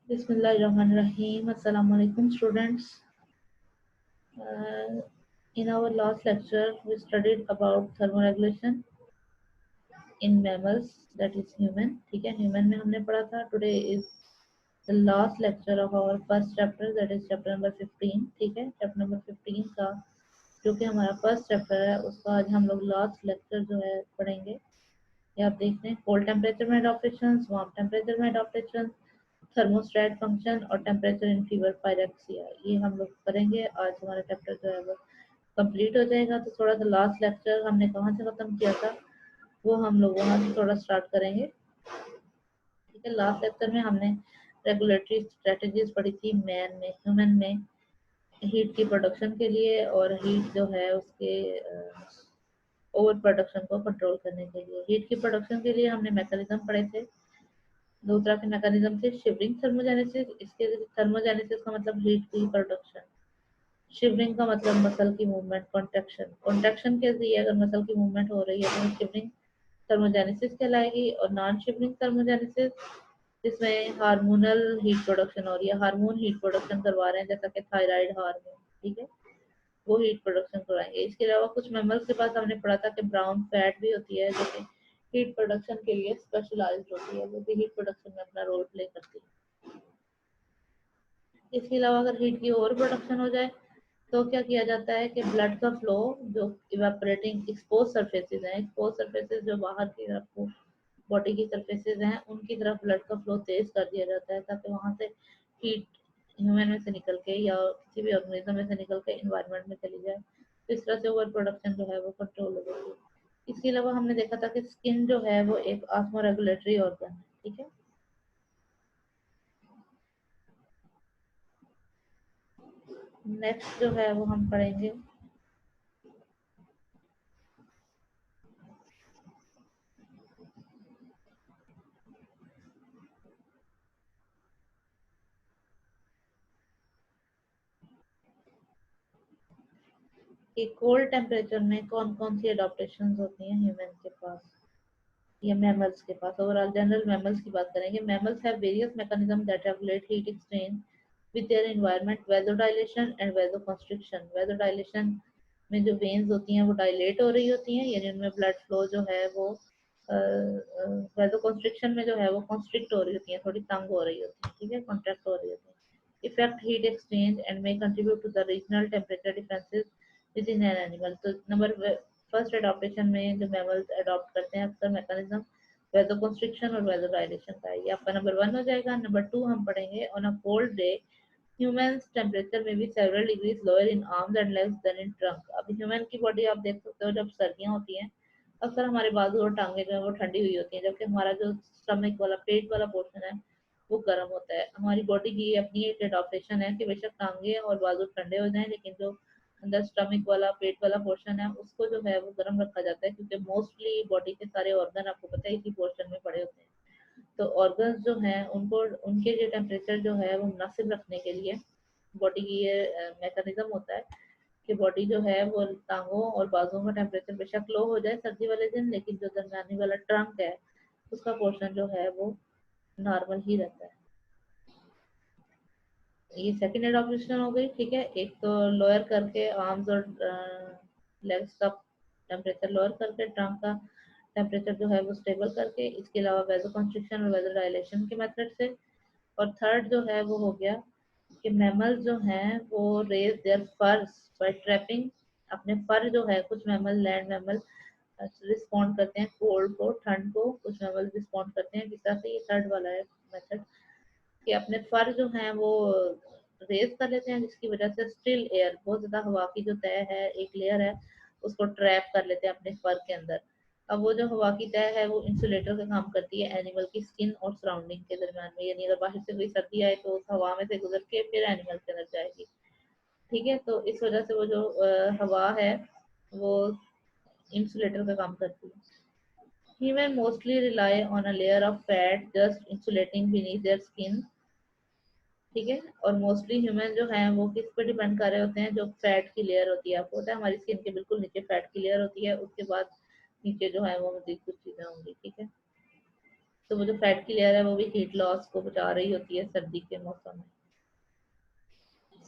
Bismillahirrahmanirrahim. Assalamu alaikum, students. In our last lecture, we studied about thermoregulation in mammals, that is human. ठीक है, human में हमने पढ़ा था. Today is the last lecture of our first chapter, that is chapter number 15. ठीक है, chapter number 15 का जो कि हमारा फर्स्ट चैप्टर है उसका आज हम लोग लास्ट लेक्चर जो है पढ़ेंगे. ये आप देख रहे हैं, कोल्ड टेम्परेचर में अडॉप्टेशन, वार्म टेम्परेचर में अडॉप्टेशन, थर्मोस्टेट फंक्शन और टेम्परेचर इन फीवर पायरेक्सिया, ये हम लोग करेंगे. आज हमारा चैप्टर जो है वो कंप्लीट हो जाएगा. तो थोड़ा सा लास्ट लेक्चर हमने कहाँ से खत्म किया था वो हम लोग वहाँ से थोड़ा स्टार्ट करेंगे. ठीक है, लास्ट लेक्चर में हमने रेगुलेटरी स्ट्रेटजीज पढ़ी थी मैन में, ह्यूमन में, हीट की प्रोडक्शन के लिए और हीट जो है उसके ओवर प्रोडक्शन को कंट्रोल करने के लिए. हीट की प्रोडक्शन के लिए हमने मैकेनिज्म पढ़े थे. दूसरा के मैकेनिज्म थे शिवरिंग थर्मोजेनेसिस. इसके थर्मोजेनेसिस का मतलब हीट की प्रोडक्शन, शिवरिंग का मतलब मसल की मूवमेंट, कॉन्ट्रैक्शन. कॉन्ट्रैक्शन के लिए अगर मसल की मूवमेंट हो रही है तो शिवरिंग थर्मोजेनेसिस कहलाएगी. और नॉन शिवरिंग थर्मोजेनेसिस जिसमें हार्मोनल हीट प्रोडक्शन हो रही है, हार्मोन हीट प्रोडक्शन करवा रहे हैं जैसा कि थायराइड हार्मोन. ठीक है, वो हीट प्रोडक्शन करवाएंगे. इसके अलावा कुछ मेमल्स के पास हमने पढ़ा था कि ब्राउन फैट भी होती है जो कि हीट प्रोडक्शन के लिए स्पेशलाइज्ड होती है, वो भी हीट प्रोडक्शन में अपना रोल प्ले करती है. इसके अलावा अगर हीट की ओवर प्रोडक्शन हो जाए तो क्या किया जाता है कि ब्लड का फ्लो, जो इवेपोरेटिंग एक्सपोज सरफेसेस हैं, एक्सपोज सरफेसेस जो बाहर की तरफ बॉडी की सरफेसेस हैं उनकी तरफ ब्लड का फ्लो तेज कर दिया जाता है ताकि वहां से हीट ह्यूमन में से निकल के या किसी भी ऑर्गेनिज्म में से निकल के इन्वायरमेंट में चली जाए. तो इस तरह से ओवर प्रोडक्शन जो है वो कंट्रोल हो जाएगी. इसके अलावा हमने देखा था कि स्किन जो है वो एक ऑस्मो रेगुलेटरी ऑर्गन है. ठीक है, नेक्स्ट जो है वो हम पढ़ेंगे कि कोल्ड टेम्परेचर में कौन कौन सी अडॉप्टेशन होती हैं ह्यूमन के पास या मैमल्स के पास. ओवरऑल जनरल मैमल्स की बात करेंगे. Mammals have various mechanism that regulate heat exchange with their environment. Vasodilation and vasoconstriction. Vasodilation में जो वेन्स होती हैं वो डायलेट हो रही होती हैं, यानी उनमें ब्लड फ्लो जो है वो वैसोकॉन्स्ट्रिक्शन में जो है वो कॉन्स्ट्रिक्ट हो रही होती है, थोड़ी तंग हो रही होती है. ठीक है, कॉन्ट्रैक्ट हो रही होती है. Effect heat exchange and may contribute to the regional temperature differences within an animal. तो नंबर फर्स्ट एडॉप्टेशन में जो मैमल्स अडॉप्ट करते हैं अक्सर मैकेनिज्म वैसोकॉन्स्ट्रिक्शन और वैसोडाइलेशन का है. ये आपका नंबर 1 हो जाएगा. नंबर 2 हम पढ़ेंगे on a cold day humans temperature में भी several degrees lower in arms and legs than in trunk. अब ह्यूमन की बॉडी आप देख सकते हो जब सर्दियां होती हैं अक्सर हमारे बाजू और टांगे जो है वो ठंडी हुई होती हैं, जबकि हमारा जो स्टमक वाला पेट वाला पोर्शन है वो गर्म होता है. हमारी बॉडी की अपनी एक एडॉप्टेशन है कि बेशक टांगे और बाजू ठंडे हो जाएं लेकिन जो अंदर स्टमक वाला पेट वाला पोर्शन है उसको जो है वो गर्म रखा जाता है, क्योंकि मोस्टली बॉडी के सारे ऑर्गन आपको पता है इसी पोर्शन में पड़े होते हैं. तो ऑर्गन्स जो हैं उनको उनके जो टेम्परेचर जो है वो मुनासिब रखने के लिए बॉडी की ये मैकेनिज्म होता है कि बॉडी जो है वो टांगों और बाजुओं का टेम्परेचर बेशक लो हो जाए सर्दी वाले दिन, लेकिन जो दरमियानी वाला ट्रंक है उसका पोर्शन जो है वो नॉर्मल ही रहता है. ये सेकेंड एडॉप्शन हो गई. ठीक है, एक तो लोअर करके आर्म्स और लेग्स का टेम्परेचर लोअर करके ट्रंक का टेम्परेचर जो है वो स्टेबल करके, इसके अलावा वेजो कंस्ट्रिक्शन और वेजो डायलेशन के मेथड से. और थर्ड जो है वो हो गया कि मैमल जो हैं वो रेज देयर फर्स बाय ट्रैपिंग. अपने फर जो है, कुछ मैमल लैंड मैमल रिस्पॉन्ड करते हैं कोल्ड को, ठंड को, कुछ मैमल रिस्पॉन्ड करते हैं जिस तरह से. ये थर्ड वाला है मेथड कि अपने फर जो हैं वो रेज कर लेते हैं जिसकी वजह से स्टिल एयर, बहुत ज्यादा हवा की जो तय है एक लेयर है उसको ट्रैप कर लेते हैं अपने फर के अंदर. अब वो जो हवा की तय है वो इंसुलेटर का काम करती है एनिमल की स्किन और सराउंडिंग के दरमियान में, यानी अगर बाहर से कोई सर्दी आए तो उस हवा में से गुजर के फिर एनिमल के अंदर जाएगी. ठीक है, तो इस वजह से वो जो हवा है वो इंसुलेटर का काम करती है. Human mostly rely on a layer of fat just insulating beneath their skin. ठीक है, और मोस्टली ह्यूमन जो है वो किस पे डिपेंड कर रहे होते हैं, जो फैट की लेयर होती है. आपको पता है हमारी स्किन के बिल्कुल नीचे फैट की लेयर होती है, उसके बाद नीचे जो है वो मजीद कुछ चीजें होंगी. ठीक है, तो वो जो फैट की लेयर है वो भी हीट लॉस को बचा रही होती है सर्दी के मौसम में।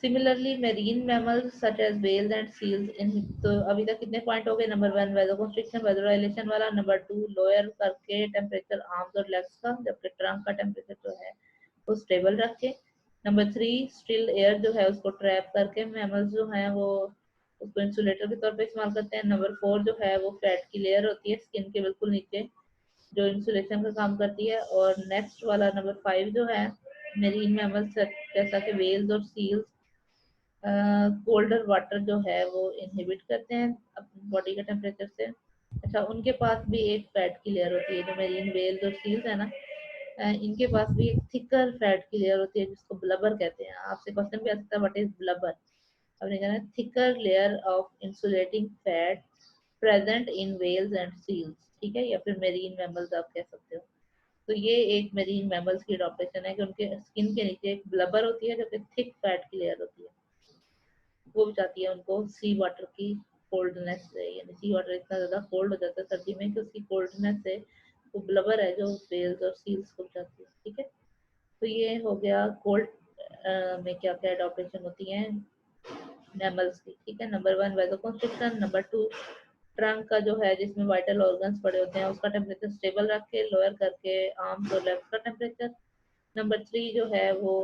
Similarly marine mammals such as whales and seals इन, तो अभी तक कितने पॉइंट हो गए? नंबर 1 वेलोकंस्ट्रिक्शन वेलोराइलेशन वाला, नंबर 2 लोअर करके टेम्परेचर आर्म्स और लेग्स का, जबकि ट्रंक का टेम्परेचर जो है वो स्टेबल रख के, नंबर 3 स्टिल एयर जो है उसको ट्रैप करके मैमल्स जो हैं वो उसको इंसुलेटर के तौर पे इस्तेमाल करते हैं, नंबर 4 जो है वो फैट की लेयर होती है स्किन के बिल्कुल नीचे जो इंसुलेशन का काम करती है, और नेक्स्ट वाला नंबर 5 जो है मेरीन मैमल्स जैसा कि वेल्स और सील्स कोल्डर वाटर जो है वो इनहिबिट करते हैं अपनी बॉडी के टेम्परेचर से। अच्छा, उनके पास भी एक फैट की लेयर होती है जो मेरीन वेल्स और सील्स है ना, इनके पास भी एक थिकर फैट की लेयर होती है जिसको ब्लबर कहते हैं। आपसे क्वेश्चन भी आ सकता है व्हाट इज ब्लबर, आपने कहना है thicker layer of insulating fat present in whales and seals, ठीक है, या फिर मेरीन मैमल्स आप कह सकते हो। तो ये एक मेरीन मैमल्स की अडॉप्टेशन है कि उनके स्किन के नीचे एक ब्लबर होती है जो कि थिक फैट की लेयर होती है, वो बचाती है उनको सी वाटर की कोल्डनेस से, यानी सी वाटर इतना ज़्यादा कोल्ड हो जाता है सर्दी में कि उसकी कोल्डनेस से वो ब्लबर है जो वेल्स और सील्स को बचाती है, ठीक है। तो ये हो गया कोल्ड में क्या क्या एडॉप्टेशन होती है मैमल्स की, ठीक है। नंबर 1 वेसोकंस्ट्रिक्शन, नंबर 2 ट्रंक का जो है जिसमें वाइटल ऑर्गन्स पड़े होते हैं उसका टेम्परेचर स्टेबल रख के लोअर करके आर्म्स और लेग्स का टेम्परेचर, नंबर 3 जो है वो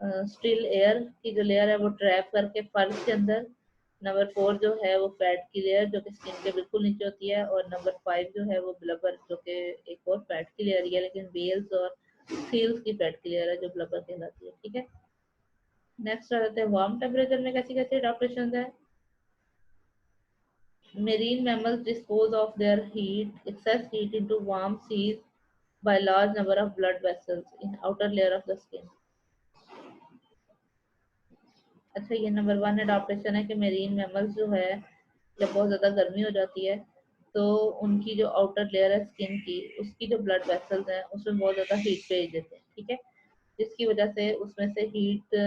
स्टिल एयर की जो लेयर है वो ट्रैप करके फर्श के अंदर, नंबर 4 जो है वो फैट की लेयर जो कि स्किन के बिल्कुल नीचे होती है, और नंबर 5 जो है वो ब्लबर जो कि एक और फैट की लेयर है लेकिन वेल्स और सील्स की फैट की लेयर है जो ब्लबर कहलाती है, ठीक है। नेक्स्ट आ जाते हैं वार्म टेम्परेचर में कैसी कैसी एडाप्टेशन है। Marine mammals dispose of their excess heat into warm seas by large number of blood vessels in outer layer of the skin. अच्छा, ये नंबर 1 एडाप्टेशन है कि मेरीन मैमल्स जो है जब बहुत ज़्यादा गर्मी हो जाती है तो उनकी जो आउटर लेयर है स्किन की उसकी जो ब्लड वेसल्स हैं उसमें बहुत ज़्यादा हीट भेज देते हैं, ठीक है, जिसकी वजह से उसमें से हीट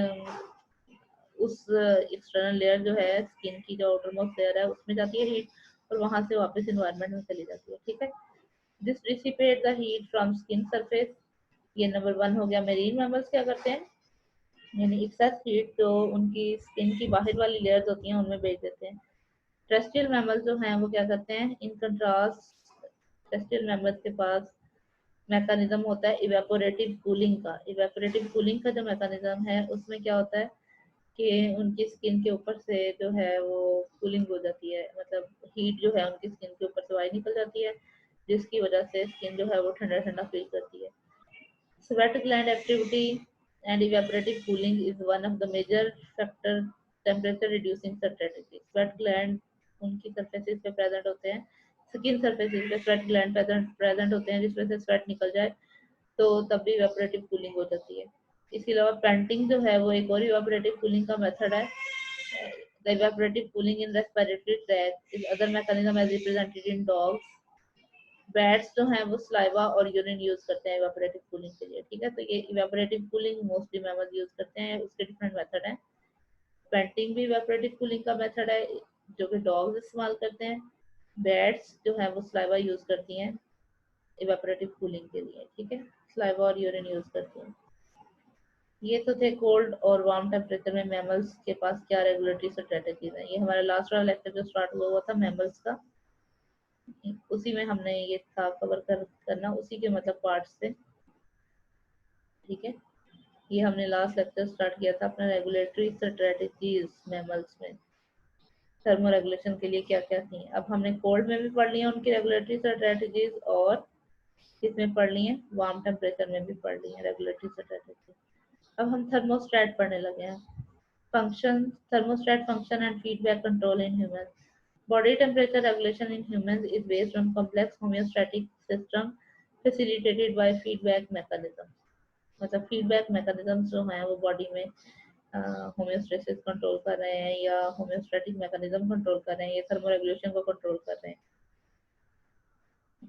उस एक्सटर्नल लेयर जो है स्किन की जो आउटर मोस्ट लेयर है उसमें जाती है हीट और वहां से वापस इन्वायरमेंट में चली जाती है, ठीक है। This dissipate the heat from skin surface, ये नंबर 1 हो गया। मेरीन मैमल्स क्या करते हैं, यानी एक्सेस हीट जो उनकी स्किन की बाहर वाली लेयर्स होती हैं उनमें भेज देते हैं। टेरेस्ट्रियल मैमल्स जो हैं वो क्या करते हैं, इन कंट्रास्ट टेरेस्ट्रियल मैमल्स के पास मैकेनिज्म होता है इवेपोरेटिव कूलिंग का। इवेपोरेटिव कूलिंग का जो मैकेनिज्म है उसमें क्या होता है कि उनकी स्किन के ऊपर से जो है वो कूलिंग हो जाती है, मतलब हीट जो है उनकी स्किन के ऊपर से बाहर निकल जाती है जिसकी वजह से स्किन जो है वो ठंडा ठंडा फील करती है। Sweat gland activity and evaporative cooling is one of the major factor temperature reducing strategy. Sweat gland उनकी surfaces पे present होते हैं, skin surfaces पे sweat gland present होते हैं जिस वजह से sweat निकल जाए तो तब भी evaporative cooling हो जाती है। इसके अलावा panting जो है वो एक और evaporative cooling का method है। The evaporative cooling in respiratory tract is other mechanism as represented in dogs. Bats जो हैं वो सलाइवा और यूरिन यूज करते हैं इवेपोरेटिव कूलिंग के लिए, ठीक है। तो ये evaporative cooling mostly mammals use करते हैं, उसके डिफरेंट मेथड हैं। पेंटिंग भी इवेपोरेटिव कूलिंग का मेथड है जो कि डॉग्स इस्तेमाल करते हैं। बैट्स जो है वो सलाइवा यूज करती हैं इवेपोरेटिव कूलिंग के लिए, ठीक है, सलाइवा और यूरिन यूज करती हैं। ये तो थे कोल्ड और वार्म टेम्परेचर में मैमल्स के पास क्या रेगुलेटरी स्ट्रेटेजीज है। ये हमारा लास्ट वाला लेक्चर जो स्टार्ट हुआ था मैमल्स का, उसी में हमने ये था कवर करना उसी के मतलब पार्ट्स से, ठीक है। ये हमने लास्ट लेक्चर स्टार्ट किया था अपना रेगुलेटरी स्ट्रेटजीज मैमल्स में, थर्मो रेगुलेशन के लिए क्या क्या थी। अब हमने कोल्ड में भी पढ़ लिया उनकी रेगुलेटरी स्ट्रेटजीज और इसमें पढ़ ली है वार्म टेम्परेचर में भी पढ़ ली है रेगुलेटरी स्ट्रेटजी। अब हम थर्मोस्टेट पढ़ने लगे हैं। Function, thermostat function and feedback control in humans. Body temperature regulation in humans is based on complex homeostatic system facilitated by feedback mechanisms. मतलब फीडबैक मैकेनिज्म जो हैं वो बॉडी में होम्योस्टेसिस कंट्रोल कर रहे हैं या होम्योस्टैटिक मैकेनिज्म कंट्रोल कर रहे हैं या थर्मो रेगुलेशन को कंट्रोल कर रहे हैं।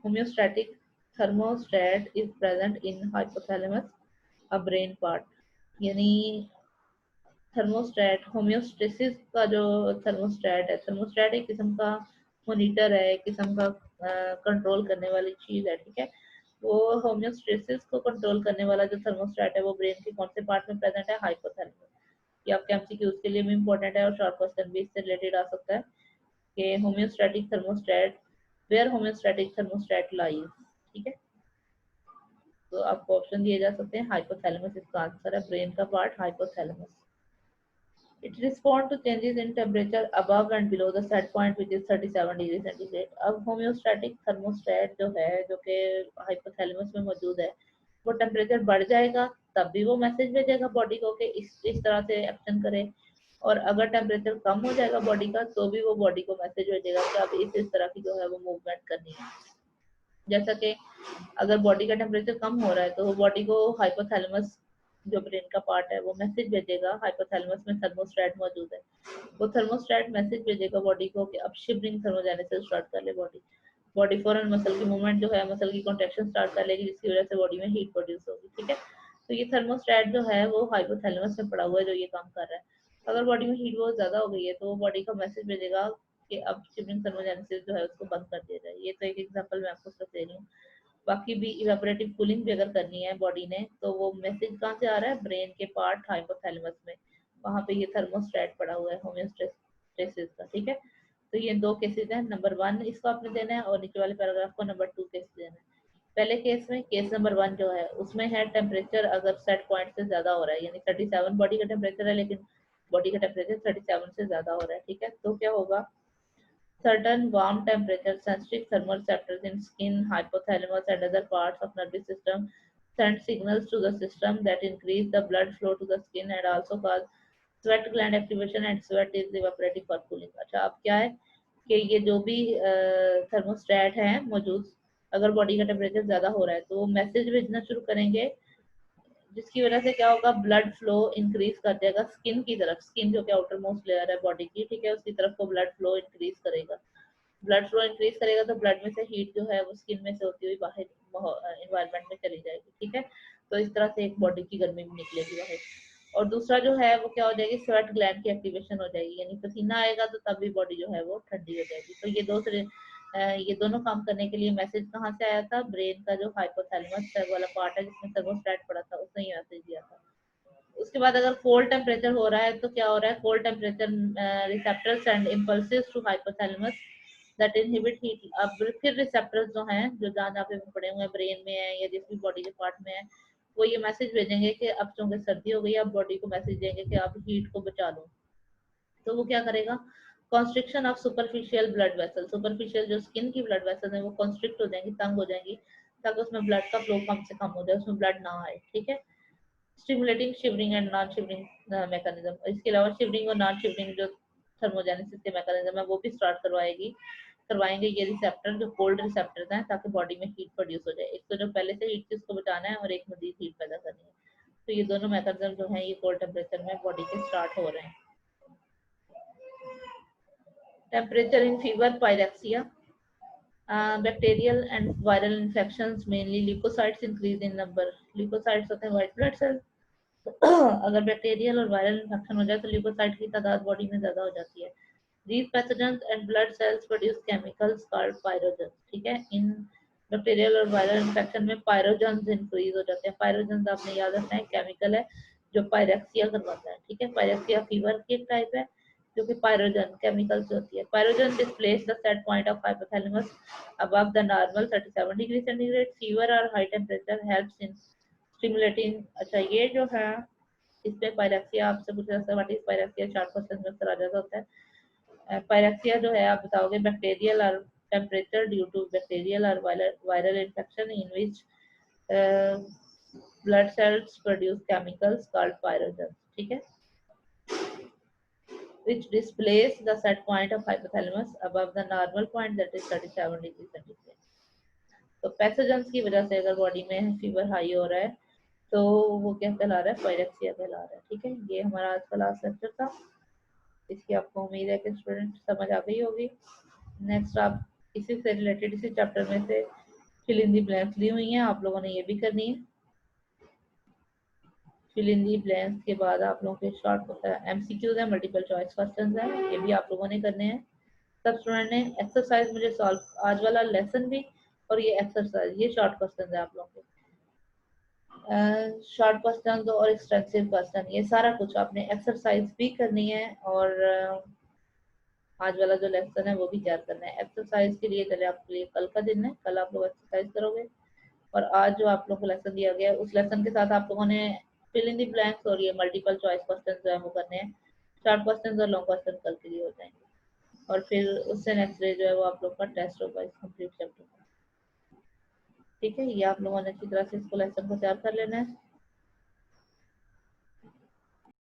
Homeostatic thermostat is present in hypothalamus, a brain part, यानी थर्मोस्टेट होम्योस्टेसिस का जो थर्मोस्टेट है, थर्मोस्टेट एक किस्म का मॉनिटर है, एक किस्म का कंट्रोल करने वाली चीज है, ठीक है। वो होम्योस्टेसिस को कंट्रोल करने वाला जो थर्मोस्टेट है वो ब्रेन के कौन से पार्ट में प्रेजेंट है? हाइपोथैलेमस। ये आपके एमसीक्यूज के लिए भी इंपॉर्टेंट है और शॉर्ट क्वेश्चन भी इससे रिलेटेड आ सकता है कि homeostatic thermostat, where homeostatic thermostat lies. ठीक है, तो आपको ऑप्शन दिए जा सकते हैं, हाइपोथैलेमस इसका आंसर है, ब्रेन का part hypothalamus. It responds to changes in temperature above and below the set point which is 37 degree centigrade. अब होम्योस्टैटिक थर्मोस्टेट जो है, जो कि हाइपोथैलेमस में मौजूद है, वो टेम्परेचर बढ़ जाएगा तब भी वो मैसेज भेजेगा बॉडी को कि इस तरह से एक्शन करे, और अगर टेम्परेचर कम हो जाएगा बॉडी का तो भी वो बॉडी को मैसेज भेजेगा कि अब इस तरह की जो है वो मूवमेंट करनी है। जैसा कि अगर बॉडी का टेम्परेचर कम हो रहा है तो वो बॉडी को हाइपोथैलेमस जो ब्रेन का पार्ट है वो मैसेज भेजेगा, हाइपोथैलेमस में थर्मोस्टेट मौजूद है, वो थर्मोस्टेट मैसेज भेजेगा बॉडी को कि अब शिवरिंग थर्मोजेनेसिस स्टार्ट कर ले बॉडी। बॉडी फॉरन मसल की मूवमेंट जो है, मसल की कॉन्ट्रेक्शन स्टार्ट कर लेगी, जिसकी वजह से बॉडी में हीट प्रोड्यूस होगी। ठीक है, तो ये थर्मोस्टेट जो है वो हाइपोथैलेमस में पड़ा हुआ है जो ये काम कर रहा है। अगर बॉडी में हीट बहुत ज्यादा हो गई है तो वो बॉडी का मैसेज भेजेगा कि अब शिवरिंग थर्मोजेनेसिस जो है उसको बंद कर दिया जाए। ये तो एक एग्जांपल मैं आपको सिर्फ दे रही हूँ। बाकी भी इवेपोरेटिव कूलिंग भी अगर करनी है बॉडी ने तो वो मैसेज कहाँ से आ रहा है? ब्रेन के पार्ट हाइपोथैलेमस में, वहां पे ये थर्मोस्टेट पड़ा हुआ है होम्योस्टेसिस का। ठीक है, तो ये दो केसेस हैं, नंबर 1 इसको आपने देना है और नीचे वाले पैराग्राफ को नंबर 2 केस देना है। पहले केस में, केस नंबर 1 जो है उसमें है टेम्परेचर अगर सेट पॉइंट से ज्यादा हो रहा है, यानी 37 बॉडी का टेम्परेचर है लेकिन बॉडी का टेम्परेचर 37 से ज्यादा हो रहा है। ठीक है, तो क्या होगा? Certain warm temperature sensitive thermoreceptors in skin, hypothalamus, and other parts of nervous system send signals to the system that increase the blood flow to the skin and also cause sweat gland activation, and sweat is evaporative for cooling। अच्छा, अब क्या है कि ये जो भी thermostat है मौजूद, अगर बॉडी का टेम्परेचर ज्यादा हो रहा है तो वो मैसेज भेजना शुरू करेंगे, जिसकी वजह से क्या होगा? ब्लड फ्लो इंक्रीज कर देगा स्किन की तरफ। स्किन जो कि आउटर मोस्ट लेयर है बॉडी की, ठीक है, उसकी तरफ को ब्लड फ्लो इंक्रीज करेगा। ब्लड फ्लो इंक्रीज करेगा तो ब्लड में से हीट जो है वो स्किन में से होती हुई बाहर इन्वायरमेंट में चली जाएगी। ठीक है, तो इस तरह से एक बॉडी की गर्मी भी निकलेगी बाहर। और दूसरा जो है वो क्या हो जाएगी? स्वेट ग्लैंड की एक्टिवेशन हो जाएगी, यानी पसीना आएगा तो तब भी बॉडी जो है वो ठंडी हो जाएगी। तो ये दोनों काम करने के लिए मैसेज कहाँ से आया था? ब्रेन का जो हाइपोथैलेमस वाला पार्ट है जिसमें थर्मोस्टेट पड़ा था उसने ये मैसेज दिया था। उसके बाद अगर कोल्ड टेम्परेचर हो रहा है तो क्या हो रहा है? Cold temperature receptors and impulses to hypothalamus that inhibit heat. अब फिर रिसेप्टर्स जो हैं, जो जहाँ जहाँ पे पड़े हुए हैं ब्रेन में है या जिस भी बॉडी के पार्ट में है, वो ये मैसेज भेजेंगे कि अब चूंकि सर्दी हो गई, अब बॉडी को मैसेज देंगे कि अब हीट को बचा लो। तो वो क्या करेगा? Constriction of superficial blood vessel, superficial जो स्किन की ब्लड वेसल है वो कॉन्स्ट्रिक्ट हो जाएंगी, तंग हो जाएंगी, ताकि उसमें ब्लड का फ्लो कम से कम हो जाए, उसमें ब्लड ना आए। ठीक है, stimulating shivering and non shivering mechanism. इसके अलावा शिवरिंग और नॉन शिवरिंग जो थर्मोजेनेसिस के मैकेनिज्म है वो भी स्टार्ट करवाएंगे ये रिसेप्टर जो कोल्ड रिसेप्टर्स हैं, ताकि बॉडी में हीट प्रोड्यूस हो जाए। एक तो जो पहले से हीट थी उसको बचाना है और एक मजीद हीट पैदा करनी है। तो ये दोनों मैकेनिज्म जो है ये कोल्ड टेम्परेचर में बॉडी के स्टार्ट हो रहे हैं। Temperature in fever, pyrexia, bacterial and viral infections mainly leukocytes increase in number। leukocytes होते हैं white blood cells। अगर बैक्टीरियल और वायरल इन्फेक्शन हो जाए तो ल्यूकोसाइट की तादाद बॉडी में ज्यादा हो जाती है। These pathogens and blood cells produce chemicals called pyrogens। ठीक है, इन बैक्टीरियल और वायरल इन्फेक्शन में पायरोजेंस इंक्रीज हो जाते हैं। पायरोजेंस आपने याद रखना है, केमिकल है जो पायरेक्सिया करवाता है। ठीक है, पायरेक्सिया फीवर की एक टाइप है जो कि पायरोजन केमिकल से होती है। Pyrogen displace the set point of hypothalamus above the normal 37 degree centigrade. Fever और high temperature helps in stimulating. अच्छा, ये जो है इसमें पायरेक्सिया आपसे पूछा जाता है, what is pyrexia, short question में अक्सर आ जाता होता है। पायरेक्सिया जो है आप बताओगे बैक्टीरियल और टेम्परेचर ड्यू टू बैक्टीरियल और viral infection in which blood cells produce chemicals called pyrogens. ठीक है, which displays the set point of hypothalamus above the normal point that is 37 degree centigrade। तो pathogens की वजह से अगर body में fever high हो रहा है तो वो क्या कहला रहा है? पायरेक्सिया कहला रहा है। ठीक है, ये हमारा आज का लास्ट लेक्चर था। इसकी आपको उम्मीद है कि स्टूडेंट समझ आ गई होगी। नेक्स्ट आप इसी से रिलेटेड इसी चैप्टर में से फिल इन दी ब्लैंक्स ली हुई हैं, आप लोगों ने ये भी करनी है। फिल इन दी ब्लैंक्स के बाद आप लोगों के शॉर्ट एमसीक्यूज है, मल्टीपल चॉइस क्वेश्चंस है, ये भी आप लोगों ने करने हैं। सब स्टूडेंट ने एक्सरसाइज मुझे सॉल्व, आज वाला लेसन भी और ये एक्सरसाइज, ये शॉर्ट क्वेश्चन है आप लोगों के। शॉर्ट क्वेश्चन और एक्सटेंसिव क्वेश्चन, ये सारा कुछ आपने एक्सरसाइज भी करनी है और आज वाला जो लेक्चर है वो भी तैयार करना है। एक्सरसाइज के लिए चले आपके लिए कल का दिन है, कल आप लोग एक्सरसाइज करोगे और आज जो आप लोगों को लेसन दिया गया है उस लेसन के साथ आप लोगों ने फिल इन द ब्लैंक्स और ये मल्टीपल चॉइस क्वेश्चन जो है वो करने हैं। शॉर्ट क्वेश्चन और लॉन्ग क्वेश्चन कल के लिए हो जाएंगे और फिर उससे नेक्स्ट डे जो है वो आप लोग का टेस्ट होगा इस कंप्लीट चैप्टर का। ठीक है, ये आप लोगों ने अच्छी तरह से इसको लेसन को तैयार कर लेना है।